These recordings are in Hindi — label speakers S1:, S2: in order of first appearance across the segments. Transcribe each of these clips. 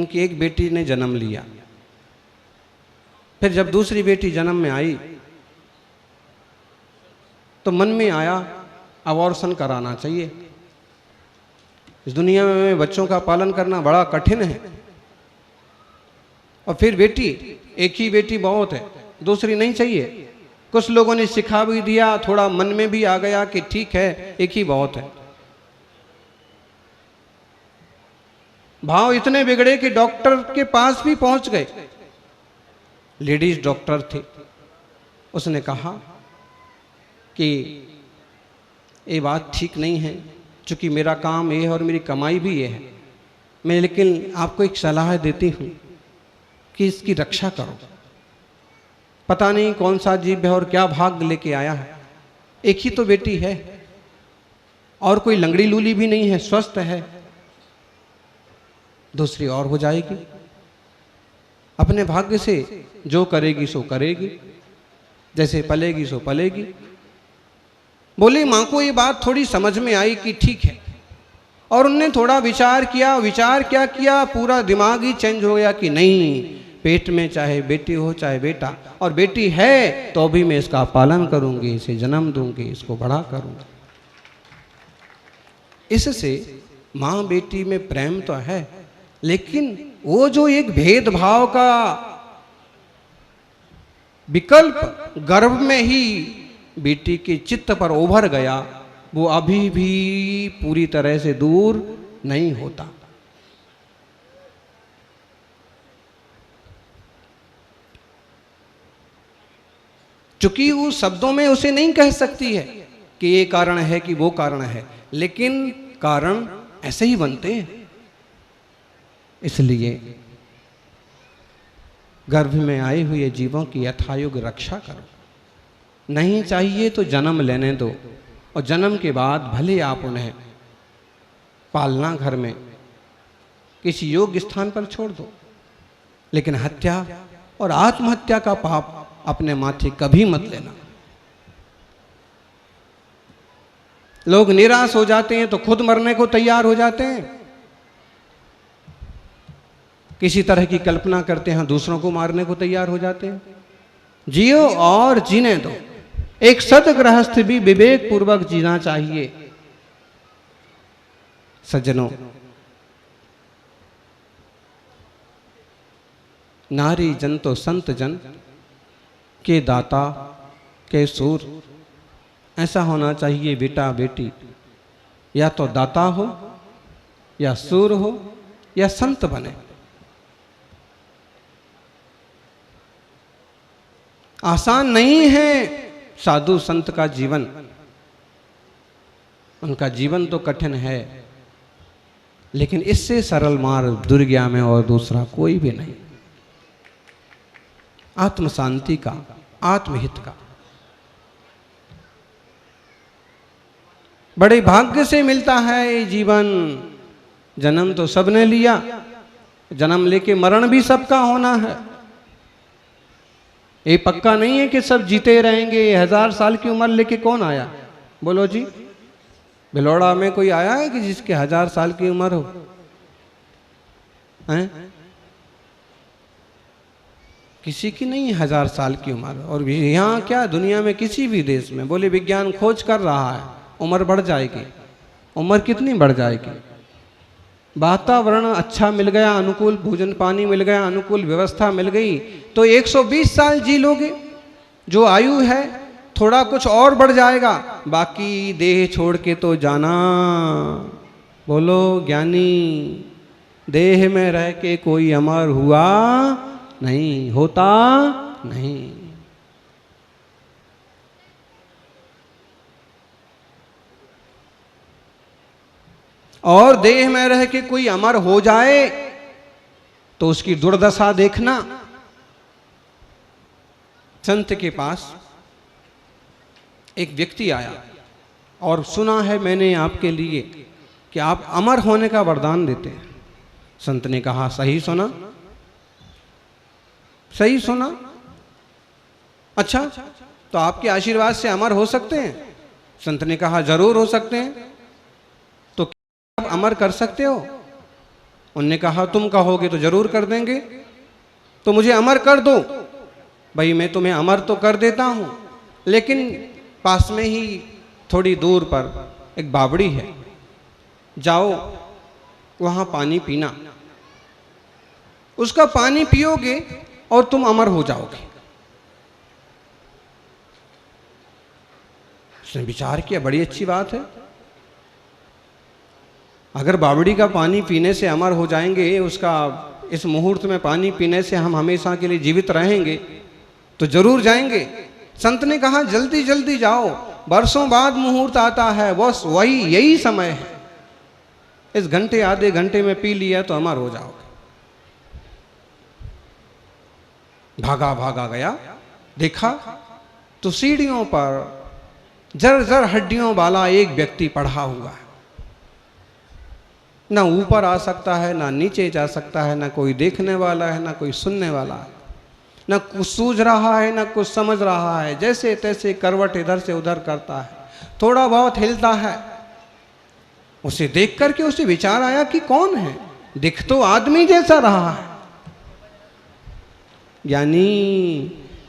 S1: उनकी एक बेटी ने जन्म लिया। फिर जब दूसरी बेटी जन्म में आई तो मन में आया अबॉर्शन कराना चाहिए। इस दुनिया में बच्चों का पालन करना बड़ा कठिन है। और फिर बेटी, एक ही बेटी बहुत है, दूसरी नहीं चाहिए। कुछ लोगों ने सिखा भी दिया, थोड़ा मन में भी आ गया कि ठीक है एक ही बहुत है। भाव इतने बिगड़े कि डॉक्टर के पास भी पहुंच गए। लेडीज डॉक्टर थी, उसने कहा कि ये बात ठीक नहीं है, चूंकि मेरा काम ये है और मेरी कमाई भी ये है, मैं लेकिन आपको एक सलाह देती हूँ कि इसकी रक्षा करो। पता नहीं कौन सा जीव है और क्या भाग लेके आया है। एक ही तो बेटी है और कोई लंगड़ी लूली भी नहीं है, स्वस्थ है, दूसरी और हो जाएगी। अपने भाग्य से जो करेगी सो करेगी, जैसे पलेगी सो पलेगी। बोली मां को ये बात थोड़ी समझ में आई कि ठीक है, और उनने थोड़ा विचार किया। विचार क्या किया, पूरा दिमाग ही चेंज हो गया कि नहीं, पेट में चाहे बेटी हो चाहे बेटा, और बेटी है तो भी मैं इसका पालन करूंगी, इसे जन्म दूंगी, इसको बड़ा करूंगी। इससे मां बेटी में प्रेम तो है, लेकिन वो जो एक भेदभाव का विकल्प गर्भ में ही बेटी के चित्त पर उभर गया, वो अभी भी पूरी तरह से दूर नहीं होता। चूंकि उस शब्दों में उसे नहीं कह सकती है कि ये कारण है कि वो कारण है, लेकिन कारण ऐसे ही बनते हैं। इसलिए गर्भ में आए हुए जीवों की यथायोग रक्षा करो। नहीं चाहिए तो जन्म लेने दो, और जन्म के बाद भले आप उन्हें पालना घर में किसी योग्य स्थान पर छोड़ दो, लेकिन हत्या और आत्महत्या का पाप अपने माथे कभी मत लेना। लोग निराश हो जाते हैं तो खुद मरने को तैयार हो जाते हैं। किसी तरह की कल्पना करते हैं, दूसरों को मारने को तैयार हो जाते हैं। जियो और जीने दो। एक सद्गृहस्थ भी विवेक पूर्वक जीना चाहिए। सज्जनों, नारी जन तो संत जन के दाता के सूर, ऐसा होना चाहिए। बेटा बेटी या तो दाता हो या सूर हो या संत बने। आसान नहीं है साधु संत का जीवन, उनका जीवन तो कठिन है, लेकिन इससे सरल मार्ग दुर्गा में और दूसरा कोई भी नहीं। आत्म शांति का, आत्महित का। बड़े भाग्य से मिलता है ये जीवन। जन्म तो सबने लिया, जन्म लेके मरण भी सबका होना है। ये पक्का नहीं है कि सब जीते रहेंगे। 1000 साल की उम्र लेके कौन आया, बोलो जी? भिलौड़ा में कोई आया है कि जिसके 1000 साल की उम्र हो? हैं? किसी की नहीं 1000 साल की उम्र। और यहाँ क्या, दुनिया में किसी भी देश में बोले विज्ञान खोज कर रहा है, उम्र बढ़ जाएगी। उम्र कितनी बढ़ जाएगी? वातावरण अच्छा मिल गया, अनुकूल भोजन पानी मिल गया, अनुकूल व्यवस्था मिल गई तो 120 साल जी लोगे। जो आयु है थोड़ा कुछ और बढ़ जाएगा, बाकी देह छोड़ के तो जाना। बोलो ज्ञानी, देह में रह के कोई अमर हुआ नहीं, होता नहीं। और देह में रह के कोई अमर हो जाए तो उसकी दुर्दशा देखना। संत के पास एक व्यक्ति आया और सुना है मैंने आपके लिए कि आप अमर होने का वरदान देते हैं। संत ने कहा सही सुना, सही सुना। अच्छा, तो आपके आशीर्वाद से अमर हो सकते हैं? संत ने कहा जरूर हो सकते हैं। तो क्या आप अमर कर सकते हो? उनने कहा तुम कहोगे तो जरूर कर देंगे, तो मुझे अमर कर दो। भाई मैं तुम्हें अमर तो कर देता हूं, लेकिन पास में ही थोड़ी दूर पर एक बावड़ी है, जाओ वहां पानी पीना, उसका पानी पियोगे और तुम अमर हो जाओगे। उसने विचार किया, बड़ी अच्छी बात है, अगर बावड़ी का पानी पीने से अमर हो जाएंगे, उसका इस मुहूर्त में पानी पीने से हम हमेशा के लिए जीवित रहेंगे, तो जरूर जाएंगे। संत ने कहा जल्दी जल्दी जाओ, वर्षों बाद मुहूर्त आता है, बस वही यही समय है, इस घंटे आधे घंटे में पी लिया तो अमर हो जाओगे। भागा भागा गया, देखा तो सीढ़ियों पर जर जर हड्डियों वाला एक व्यक्ति पड़ा हुआ है, ना ऊपर आ सकता है, ना नीचे जा सकता है, ना कोई देखने वाला है, ना कोई सुनने वाला है, ना कुछ सूझ रहा है, ना कुछ समझ रहा है, जैसे तैसे करवट इधर से उधर करता है, थोड़ा बहुत हिलता है। उसे देख करके उसे विचार आया कि कौन है, दिख तो आदमी जैसा रहा है। यानी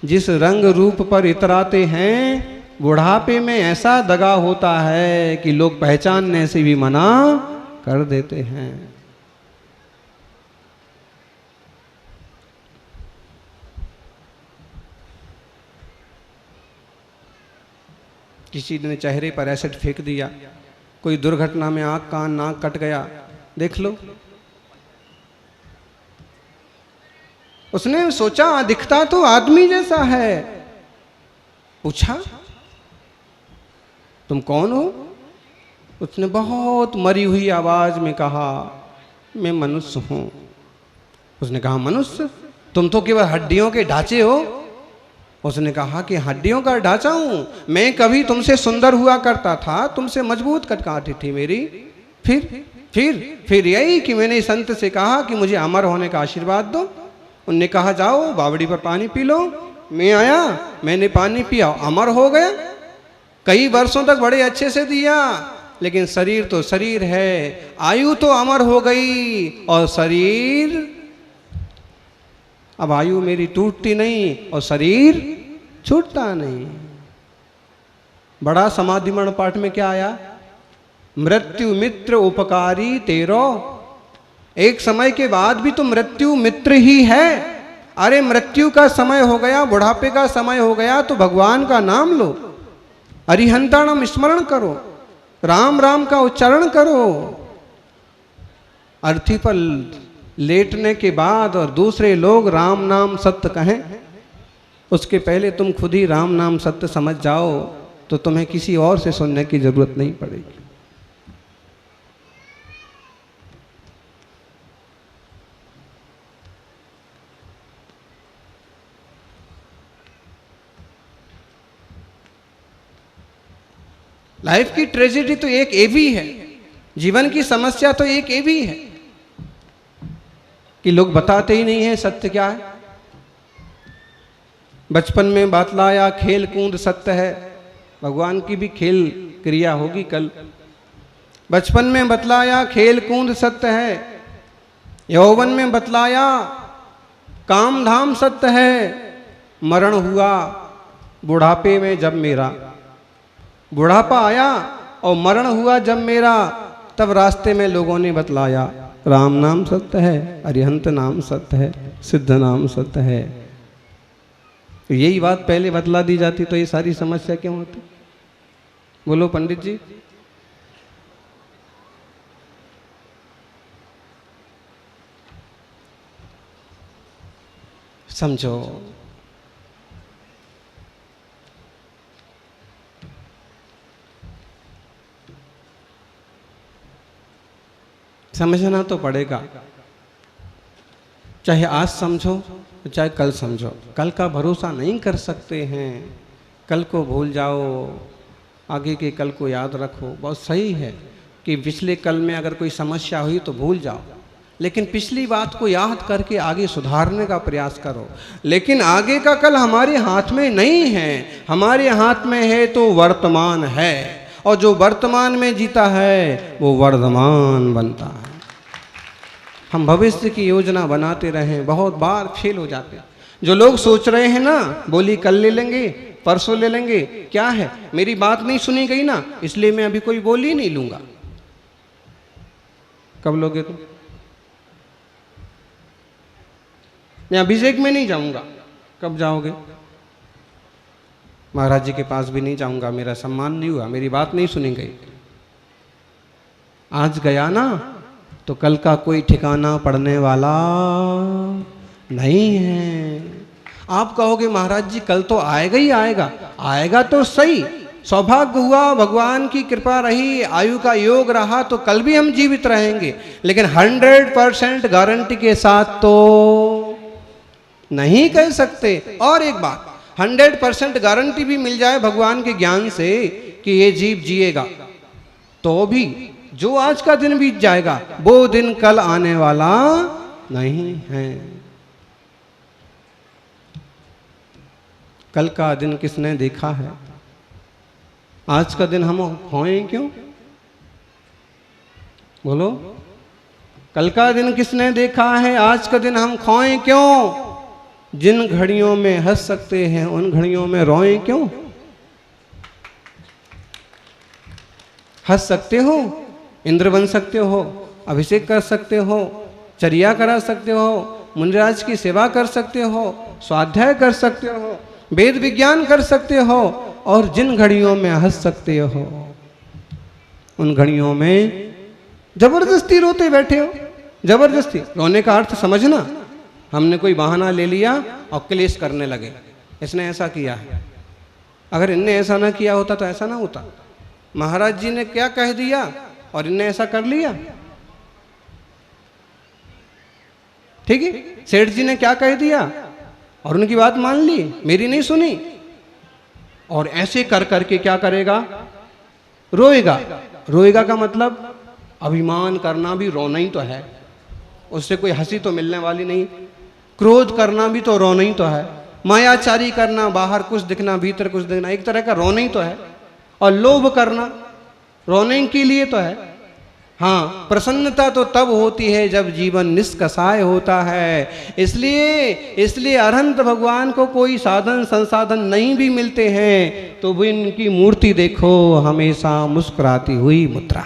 S1: जिस रंग रूप पर इतराते हैं, बुढ़ापे में ऐसा दगा होता है कि लोग पहचानने से भी मना कर देते हैं। किसी ने चेहरे पर एसिड फेंक दिया, कोई दुर्घटना में आंख कान नाक कट गया, देख लो। उसने सोचा दिखता तो आदमी जैसा है, पूछा तुम कौन हो? उसने बहुत मरी हुई आवाज में कहा मैं मनुष्य हूं। उसने कहा मनुष्य? तुम तो केवल हड्डियों के ढांचे हो। उसने कहा कि हड्डियों का ढांचा हूं मैं, कभी तुमसे सुंदर हुआ करता था, तुमसे मजबूत कटकाठी थी मेरी, फिर यही कि मैंने संत से कहा कि मुझे अमर होने का आशीर्वाद दो। उनने कहा जाओ बावड़ी पर पानी पी लो। मैं आया, मैंने पानी पिया, अमर हो गया। कई वर्षों तक बड़े अच्छे से दिया, लेकिन शरीर तो शरीर है, आयु तो अमर हो गई और शरीर, अब आयु मेरी टूटती नहीं और शरीर छूटता नहीं। बड़ा समाधिमण पाठ में क्या आया? मृत्यु मित्र उपकारी तेरो। एक समय के बाद भी तो मृत्यु मित्र ही है। अरे मृत्यु का समय हो गया, बुढ़ापे का समय हो गया, तो भगवान का नाम लो, अरिहंताणम स्मरण करो, राम राम का उच्चारण करो। अर्थी पर लेटने के बाद और दूसरे लोग राम नाम सत्य कहें, उसके पहले तुम खुद ही राम नाम सत्य समझ जाओ, तो तुम्हें किसी और से सुनने की जरूरत नहीं पड़ेगी। लाइफ की ट्रेजेडी तो एक ये भी है, जीवन की समस्या तो एक ये भी है कि लोग बताते ही नहीं है सत्य क्या है। बचपन में बतलाया खेल कूद सत्य है, भगवान की भी खेल क्रिया होगी कल। बचपन में बतलाया खेल कूद सत्य है, यौवन में बतलाया काम धाम सत्य है, मरण हुआ बुढ़ापे में जब मेरा, बुढ़ापा आया और मरण हुआ जब मेरा, तब रास्ते में लोगों ने बतलाया राम नाम सत्य है, अरिहंत नाम सत्य है, सिद्ध नाम सत्य है। तो यही बात पहले बतला दी जाती तो ये सारी समस्या क्यों होती? बोलो पंडित जी। समझो, समझना तो पड़ेगा, चाहे आज समझो चाहे कल समझो। कल का भरोसा नहीं कर सकते हैं, कल को भूल जाओ, आगे के कल को याद रखो। बहुत सही है कि पिछले कल में अगर कोई समस्या हुई तो भूल जाओ, लेकिन पिछली बात को याद करके आगे सुधारने का प्रयास करो। लेकिन आगे का कल हमारे हाथ में नहीं है, हमारे हाथ में है तो वर्तमान है, और जो वर्तमान में जीता है वो वर्धमान बनता है। हम भविष्य की योजना बनाते रहें, बहुत बार फेल हो जाते हैं। जो लोग सोच रहे हैं ना, बोली कल ले लेंगे, परसों ले लेंगे, क्या है, मेरी बात नहीं सुनी गई ना, इसलिए मैं अभी कोई बोली नहीं लूंगा। कब लोगे तुम? मैं अभिषेक में नहीं जाऊंगा। कब जाओगे? महाराज जी के पास भी नहीं जाऊंगा, मेरा सम्मान नहीं हुआ, मेरी बात नहीं सुनी गई। आज गया ना तो कल का कोई ठिकाना पड़ने वाला नहीं है। आप कहोगे महाराज जी कल तो आएगा ही आएगा। आएगा तो सही, सौभाग्य हुआ, भगवान की कृपा रही, आयु का योग रहा तो कल भी हम जीवित रहेंगे, लेकिन 100% गारंटी के साथ तो नहीं कह सकते। और एक बात, 100% गारंटी भी मिल जाए भगवान के ज्ञान से कि ये जीव जिएगा, तो भी जो आज का दिन बीत जाएगा वो दिन कल आने वाला नहीं है। कल का दिन किसने देखा है? आज का दिन हम खोएं क्यों? बोलो, कल का दिन किसने देखा है? आज का दिन हम खोएं क्यों? जिन घड़ियों में हंस सकते हैं उन घड़ियों में रोएं क्यों? हंस सकते हो, इंद्र बन सकते हो, अभिषेक कर सकते हो, चर्या करा सकते हो, मुनिराज की सेवा कर सकते हो, स्वाध्याय कर सकते हो, वेद विज्ञान कर सकते हो, और जिन घड़ियों में हंस सकते हो उन घड़ियों में जबरदस्ती रोते बैठे हो। जबरदस्ती रोने का अर्थ समझना, हमने कोई बहाना ले लिया और क्लेश करने लगे, इसने ऐसा किया है। अगर इनने ऐसा ना किया होता तो ऐसा ना होता। महाराज जी ने क्या कह दिया और इनने ऐसा कर लिया, ठीक है। सेठ जी ने क्या कह दिया और उनकी बात मान ली, मेरी नहीं सुनी, और ऐसे कर करके क्या करेगा? रोएगा। रोएगा का मतलब अभिमान करना भी रोना ही तो है, उससे कोई हंसी तो मिलने वाली नहीं। क्रोध करना भी तो रोना ही तो है। मायाचारी करना, बाहर कुछ दिखना भीतर कुछ दिखना, एक तरह का रोना ही तो है। और लोभ करना रोने के लिए तो है। हाँ, प्रसन्नता तो तब होती है जब जीवन निष्कसाय होता है। इसलिए अरहंत भगवान को कोई साधन संसाधन नहीं भी मिलते हैं तो भी इनकी मूर्ति देखो, हमेशा मुस्कुराती हुई मुद्रा।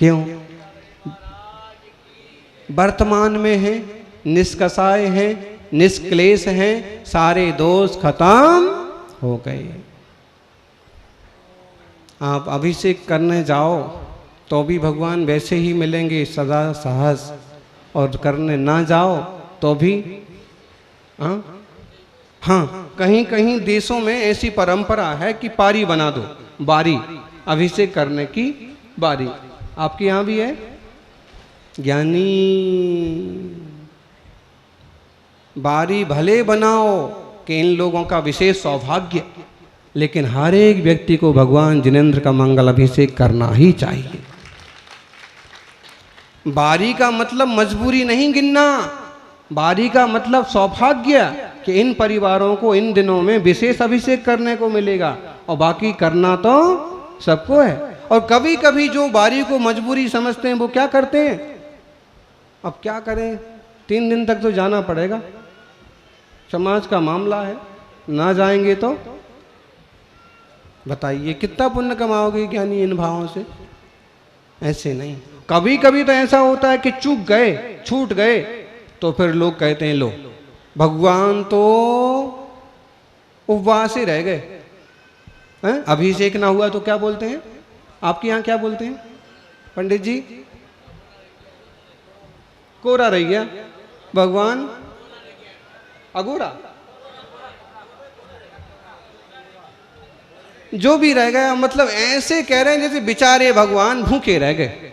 S1: क्यों? वर्तमान में है, निष्कसाय है, निष्क्लेश है, सारे दोष खत्म हो गए। आप अभिषेक करने जाओ तो भी भगवान वैसे ही मिलेंगे सदा सहज, और करने ना जाओ तो भी हाँ, कहीं कहीं देशों में ऐसी परंपरा है कि पारी बना दो, बारी, अभिषेक करने की बारी। आपके यहाँ भी है? ज्ञानी, बारी भले बनाओ कि इन लोगों का विशेष सौभाग्य, लेकिन हर एक व्यक्ति को भगवान जिनेंद्र का मंगल अभिषेक करना ही चाहिए। बारी का मतलब मजबूरी नहीं गिनना, बारी का मतलब सौभाग्य कि इन परिवारों को इन दिनों में विशेष अभिषेक करने को मिलेगा, और बाकी करना तो सबको है। और कभी कभी जो बारी को मजबूरी समझते हैं वो क्या करते हैं? अब क्या करें, 3 दिन तक तो जाना पड़ेगा, समाज का मामला है, ना जाएंगे तो बताइए कितना पुण्य कमाओगे ज्ञानी इन भावों से? ऐसे नहीं। कभी कभी तो ऐसा होता है कि चूक गए, छूट गए, तो फिर लोग कहते हैं लो भगवान तो उपवास ही रह गए, अभिषेक ना हुआ तो क्या बोलते हैं? आपके यहाँ क्या बोलते हैं पंडित जी? कोरा रह गया भगवान, अगोरा, जो भी रह गया, मतलब ऐसे कह रहे हैं जैसे बेचारे भगवान भूखे रह गए,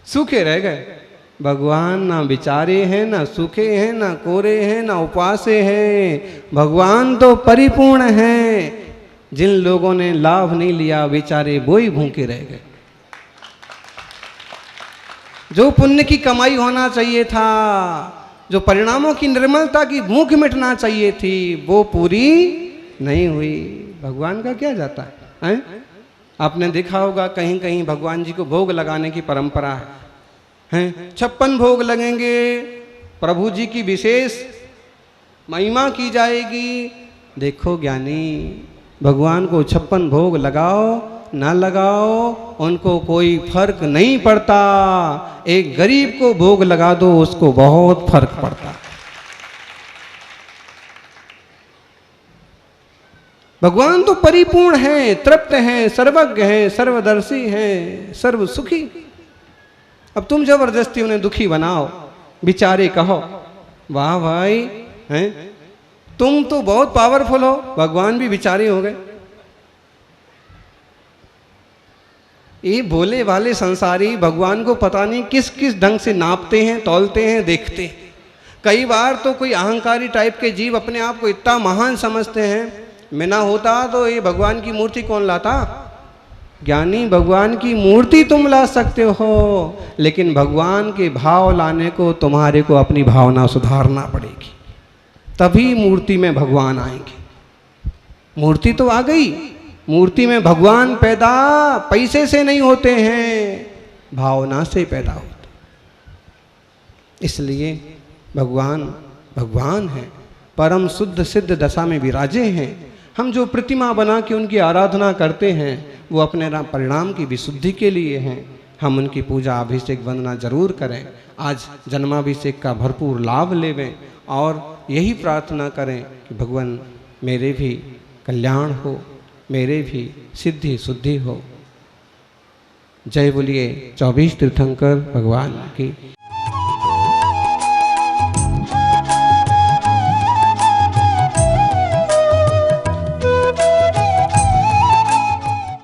S1: सूखे रह गए। भगवान ना बेचारे हैं, ना सूखे हैं, ना कोरे हैं, ना उपासे हैं। भगवान तो परिपूर्ण हैं। जिन लोगों ने लाभ नहीं लिया बेचारे वो ही भूखे रह गए। जो पुण्य की कमाई होना चाहिए था, जो परिणामों की निर्मलता की भूख मिटना चाहिए थी, वो पूरी नहीं हुई। भगवान का क्या जाता है? आपने देखा होगा कहीं कहीं भगवान जी को भोग लगाने की परंपरा है। हैं, 56 भोग लगेंगे, प्रभु जी की विशेष महिमा की जाएगी। देखो ज्ञानी, भगवान को 56 भोग लगाओ ना लगाओ उनको कोई फर्क नहीं पड़ता। एक गरीब को भोग लगा दो उसको बहुत फर्क पड़ता। भगवान तो परिपूर्ण है, तृप्त है, सर्वज्ञ है, सर्वदर्शी है, सर्व सुखी। अब तुम जबरदस्ती उन्हें दुखी बनाओ, बिचारे कहो, वाह भाई हैं, तुम तो बहुत पावरफुल हो, भगवान भी बिचारे हो गए। ये भोले वाले संसारी भगवान को पता नहीं किस किस ढंग से नापते हैं, तौलते हैं, देखते हैं। कई बार तो कोई अहंकारी टाइप के जीव अपने आप को इतना महान समझते हैं, मैं ना होता तो ये भगवान की मूर्ति कौन लाता। ज्ञानी, भगवान की मूर्ति तुम ला सकते हो, लेकिन भगवान के भाव लाने को तुम्हारे को अपनी भावना सुधारना पड़ेगी, तभी मूर्ति में भगवान आएंगे। मूर्ति तो आ गई, मूर्ति में भगवान पैदा पैसे से नहीं होते हैं, भावना से पैदा होते। इसलिए भगवान भगवान है, परम शुद्ध सिद्ध दशा में विराजे हैं। हम जो प्रतिमा बना के उनकी आराधना करते हैं वो अपने परिणाम की विशुद्धि के लिए हैं। हम उनकी पूजा अभिषेक वंदना जरूर करें, आज जन्माभिषेक का भरपूर लाभ लेवें और यही प्रार्थना करें कि भगवान मेरे भी कल्याण हो, मेरे भी सिद्धि शुद्धि हो। जय बोलिए 24 तीर्थंकर भगवान की।